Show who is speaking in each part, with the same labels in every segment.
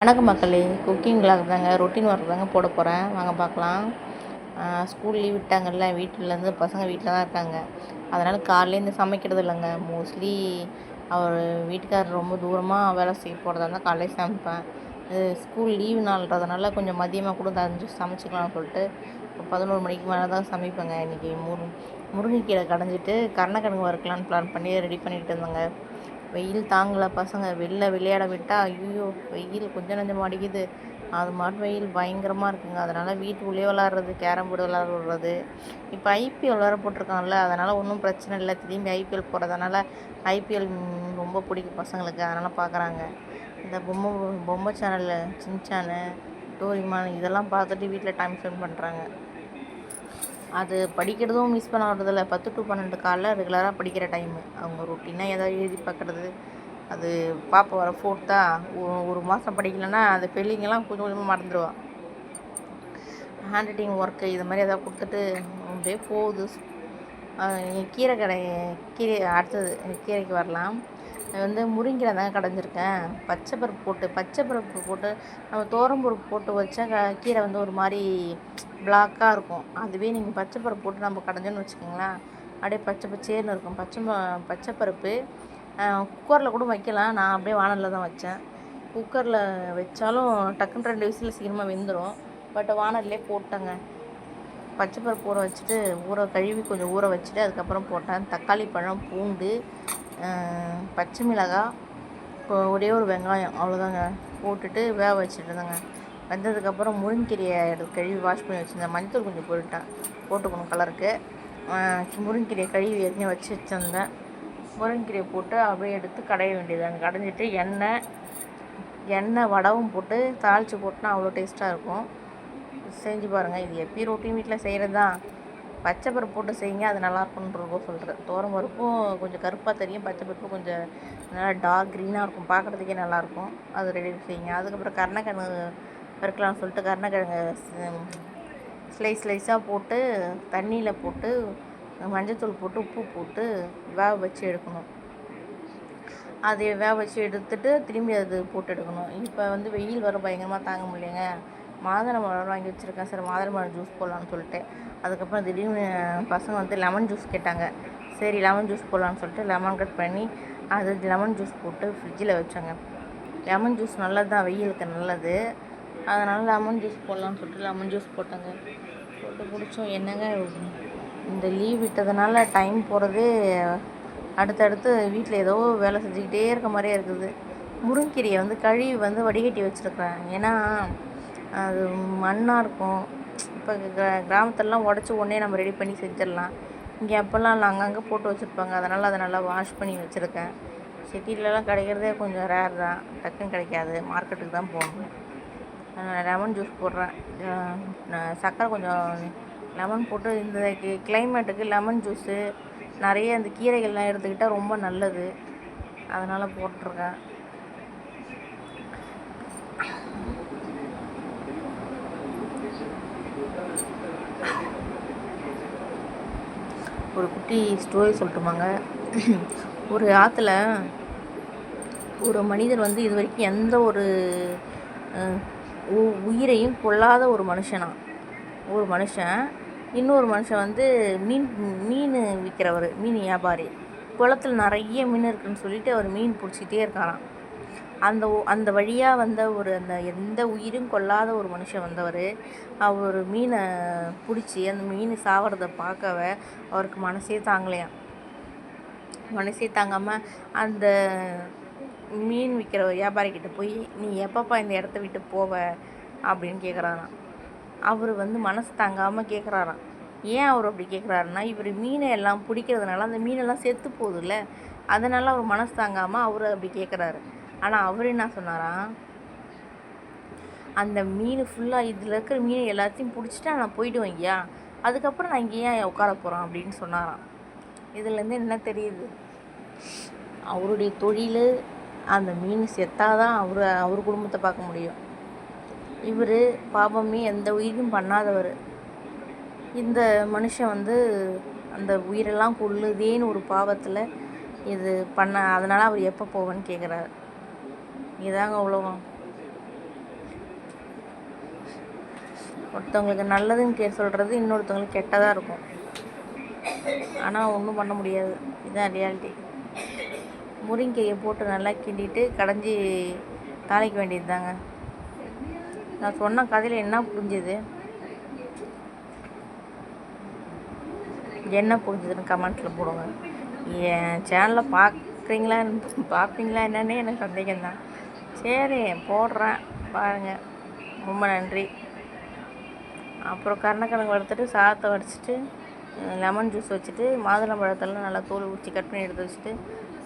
Speaker 1: வணக்கம் மக்களே, cooking vlog தாங்க. ரொட்டீன் ஒர்க் தாங்க போட போகிறேன். வாங்க பார்க்கலாம். ஸ்கூல் லீவ் விட்டாங்கல்ல, வீட்டிலேருந்து பசங்க வீட்டில் தான் இருக்காங்க. அதனால் காலையிலேருந்து சமைக்கிறது இல்லைங்க. மோஸ்ட்லி அவர் வீட்டுக்காரர் ரொம்ப தூரமாக வேலை செய்ய போகிறதா இருந்தால் காலையிலே சமைப்பேன். ஸ்கூல் லீவ் நாள்ன்றதுனால கொஞ்சம் மதியமாக கூட சமைச்சிக்கலாம்னு சொல்லிட்டு 11 மணிக்கு மேலே தான் சமைப்பேங்க. இன்றைக்கி முருங்கைக்கீரை கடைஞ்சிட்டு கருணக்கிழங்கு வறுக்கலான்னு பிளான் பண்ணி ரெடி பண்ணிகிட்டு இருந்தேங்க. வெயில் தாங்கலை. பசங்க வெளில விளையாட விட்டால் ஐயோ வெயில் கொஞ்சம் நஞ்சமாக அடிக்குது. அது மாட்டு வெயில் பயங்கரமாக இருக்குங்க. அதனால் வீட்டுக்குள்ளேயே விளாட்றது, கேரம் போர்டு விளாட்றது. இப்போ ஐபிஎல் வேறு போட்டிருக்காங்கல்ல, அதனால் ஒன்றும் பிரச்சனை இல்லை. திரும்பி ஐபிஎல் போகிறதுனால ஐபிஎல் ரொம்ப பிடிக்கும் பசங்களுக்கு, அதனால் பார்க்குறாங்க. இந்த பொம்மை சேனலில் சின்சானு, டோரிமான் இதெல்லாம் பார்த்துட்டு வீட்டில் டைம் ஸ்பெண்ட் பண்ணுறாங்க. அது படிக்கிறதும் மிஸ் பண்ண வர்றதில்ல. 10 to 12 காலைல ரெகுலராக படிக்கிற டைமு. அவங்க ரொட்டீனாக ஏதாவது எழுதி பார்க்குறது. அது பாப்பா வர 4th ஒரு மாதம் படிக்கலைன்னா அந்த ஸ்பெல்லிங்கெல்லாம் கொஞ்சம் கொஞ்சமாக மறந்துடுவாள். ஹேண்ட் ரைட்டிங் ஒர்க்கு இது மாதிரி எதாவது கொடுத்துட்டு அப்படியே போகுது. கீரை அடுத்தது கீரைக்கு வரலாம். முருங்கீரை தாங்க கடைஞ்சிருக்கேன். பச்சை பருப்பு போட்டு நம்ம துவரம்பருப்பு போட்டு வச்சா கீரை ஒரு மாதிரி பிளாக்காக இருக்கும். அதுவே நீங்கள் பச்சை பருப்பு போட்டு நம்ம கடைஞ்சோன்னு வச்சுக்கோங்களேன், அப்படியே பச்சை பச்சேர்னு இருக்கும். பச்சை பருப்பு குக்கரில் கூட வைக்கலாம். நான் அப்படியே வானலில் தான் வச்சேன். குக்கரில் வச்சாலும் டக்குன்னு 2 விசில் சீக்கிரமாக வெந்துடும். பட் வானல்லே போட்டேங்க. பச்சை பருப்பு ஊற வச்சுட்டு கழுவி கொஞ்சம் ஊற வச்சுட்டு அதுக்கப்புறம் போட்டேன். தக்காளி பழம், பூண்டு, பச்சை மிளகாய், ஒரே ஒரு வெங்காயம், அவ்வளோதாங்க போட்டுட்டு வேக வச்சுட்டு இருந்தேங்க. வெந்ததுக்கப்புறம் முருங்கீரையை எடுத்து கழுவி வாஷ் பண்ணி வச்சுருந்தேன். மஞ்சள் கொஞ்சம் போட்டுக்கணும் கலருக்கு. முருங்கீரையை கழுவி ஏற்கனவே வச்சு வச்சுருந்தேன். முருங்கீரையை போட்டு அப்படியே எடுத்து கடைய வேண்டியதாங்க. கடைஞ்சிட்டு எண்ணெய் வடவும் போட்டு தாளித்து போட்டுனா அவ்வளோ டேஸ்ட்டாக இருக்கும். செஞ்சு பாருங்கள். இது எப்பயும் ரொட்டீன் வீட்டில் செய்கிறது தான். பச்சை பருப்பு போட்டு செய்யுங்க, அது நல்லாயிருக்குன்றதுக்கோ சொல்கிறேன். துவரம் பருப்பும் கொஞ்சம் கருப்பாக தெரியும், பச்சை பருப்பு கொஞ்சம் நல்லா டார்க் க்ரீனாக இருக்கும், பார்க்குறதுக்கே நல்லாயிருக்கும். அது ரெடி செய்யுங்க. அதுக்கப்புறம் கருணக்கிழங்கு வறுக்கலாம்னு சொல்லிட்டு கருணக்கிழங்கு ஸ்லைஸாக போட்டு தண்ணியில் போட்டு மஞ்சத்தூள் போட்டு உப்பு போட்டு வேக வச்சு எடுக்கணும். அது வேக வச்சு எடுத்துட்டு திரும்பி அது போட்டு எடுக்கணும். இப்போ வெயில் வர பயங்கரமாக தாங்க முடியலைங்க. மாதுளம்பழம் வாங்கி வச்சுருக்கேன். சரி மாதுளம்பழம் ஜூஸ் போடலான்னு சொல்லிட்டு. அதுக்கப்புறம் திடீர்னு பசங்க லெமன் ஜூஸ் கேட்டாங்க. சரி லெமன் ஜூஸ் போடலான்னு சொல்லிட்டு லெமன் கட் பண்ணி அது லெமன் ஜூஸ் போட்டு ஃப்ரிட்ஜில் வச்சேங்க. லெமன் ஜூஸ் நல்லது தான், வெயிலுக்கு நல்லது. அதனால் லெமன் ஜூஸ் போடலான்னு சொல்லிட்டு லெமன் ஜூஸ் போட்டேங்க. போட்டு குடித்தோம். என்னங்க இந்த லீவ் விட்டதுனால டைம் போகிறதே அடுத்தடுத்து வீட்டில் ஏதோ வேலை செஞ்சுக்கிட்டே இருக்க மாதிரியே இருக்குது. முருங்கீரையை கழுவி வடிகட்டி வச்சுருக்கிறேன். ஏன்னா அது மண்ணாக இருக்கும். இப்போ கிராமத்துலலாம் உடச்சி உடனே நம்ம ரெடி பண்ணி செஞ்சிடலாம். இங்கே அப்போல்லாம் அங்கங்கே போட்டு வச்சுருப்பாங்க. அதனால் அதை நல்லா வாஷ் பண்ணி வச்சுருக்கேன். சிட்டிலலாம் கிடைக்கிறதே கொஞ்சம் ரேர் தான், டக்குன்னு கிடைக்காது, மார்க்கெட்டுக்கு தான் போகணும். லெமன் ஜூஸ் போடுறேன். சர்க்கரை கொஞ்சம் லெமன் போட்டு இந்த கிளைமேட்டுக்கு லெமன் ஜூஸு நிறைய இந்த கீரைகள்லாம் எடுத்துக்கிட்டால் ரொம்ப நல்லது. அதனால் போட்டிருக்கேன். ஒரு குட்டி ஸ்டோரி சொல்லட்டுமாங்க. ஒரு ஆற்றுல ஒரு மனிதர் இது வரைக்கும் எந்த ஒரு உயிரையும் கொல்லாத ஒரு மனுஷன் இன்னொரு மனுஷன் மீன் விற்கிறவர், மீன் வியாபாரி. குளத்தில் நிறைய மீன் இருக்குதுன்னு சொல்லிட்டு அவர் மீன் பிடிச்சிக்கிட்டே இருக்காராம். அந்த வழியாக அந்த எந்த உயிரும் கொல்லாத ஒரு மனுஷன் அவர் மீனை பிடிச்சி அந்த மீன் சாகிறத பார்க்கவே அவருக்கு மனசே தாங்காமல் அந்த மீன் விற்கிற வியாபாரிக்கிட்ட போய் நீ எப்பப்பா இந்த இடத்த விட்டு போவ அப்படின்னு கேட்குறாராம். அவர் மனசு தாங்காமல் கேட்குறாராம். ஏன் அவர் அப்படி கேட்குறாருன்னா, இவர் மீனை எல்லாம் பிடிக்கிறதுனால அந்த மீனெல்லாம் செத்து போகுதுல்ல, அதனால் அவர் மனசு தாங்காமல் அவர் அப்படி கேட்குறாரு. ஆனால் அவர் என்ன சொன்னாராம், அந்த மீன் ஃபுல்லாக இதில் இருக்கிற மீன் எல்லாத்தையும் பிடிச்சிட்டு நான் போய்டுவேன் ஐயா, அதுக்கப்புறம் நான் இங்கே ஏன் உட்கார போகிறேன் அப்படின்னு சொன்னாராம். இதுலேருந்து என்ன தெரியுது, அவருடைய தொழில் அந்த மீன் செத்தாதான் அவர் குடும்பத்தை பார்க்க முடியும். இவர் பாவமே எந்த உயிரும் பண்ணாதவர். இந்த மனுஷன் அந்த உயிரெல்லாம் கொல்லுதேன்னு ஒரு பாவத்தில் இது அதனால் அவர் எப்போ போவேன்னு கேட்குறாரு. இதாங்க அவ்வளோவா. ஒருத்தவங்களுக்கு நல்லதுன்னு சொல்கிறது இன்னொருத்தவங்களுக்கு கெட்டதாக இருக்கும். ஆனால் ஒன்றும் பண்ண முடியாது. இதுதான் ரியாலிட்டி. முருங்கையை போட்டு நல்லா கிண்டிட்டு கடைஞ்சி தாளிக்க வேண்டியது தாங்க. நான் சொன்ன கதையில் என்ன புரிஞ்சுது, என்ன புரிஞ்சுதுன்னு கமெண்ட்டில் போடுங்க. என் சேனலில் பார்ப்பீங்களா என்னன்னே எனக்கு சந்தேகம்தான். சரி போடுறேன் பாருங்கள். ரொம்ப நன்றி. அப்புறம் கருணக்கிழங்கு வறுத்துட்டு சாதத்தை வடிச்சிட்டு லெமன் ஜூஸ் வச்சுட்டு மாதுளம்பழத்தெல்லாம் நல்லா தோல் ஊற்றி கட் பண்ணி எடுத்து வச்சுட்டு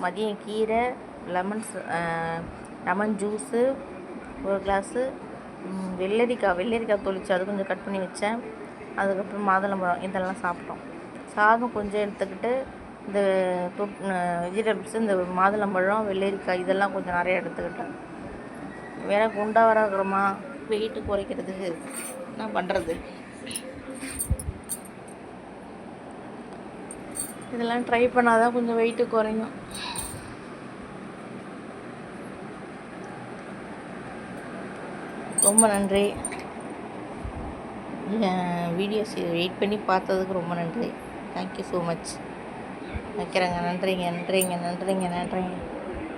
Speaker 1: மதியம் கீரை லெமன் ஜூஸு ஒரு கிளாஸு வெள்ளரிக்காய் தோலிச்சு அது கொஞ்சம் கட் பண்ணி வச்சேன். அதுக்கப்புறம் மாதுளம்பழம் இதெல்லாம் சாப்பிட்டோம். சாதம் கொஞ்சம் எடுத்துக்கிட்டு இந்த வெஜிடபிள்ஸு இந்த மாதுளம்பழம் வெள்ளரிக்காய் இதெல்லாம் கொஞ்சம் நிறையா எடுத்துக்கிட்டேன். வேற குண்டா வர இருக்கிறோமா, வெயிட்டு குறைக்கிறதுக்கு என்ன பண்ணுறது. இதெல்லாம் ட்ரை பண்ணாதான் கொஞ்சம் வெயிட்டு குறையும். ரொம்ப நன்றி. என் வீடியோஸ் வெயிட் பண்ணி பார்த்ததுக்கு ரொம்ப நன்றி. Thank you so much. வைக்கிறேங்க. நன்றிங்க.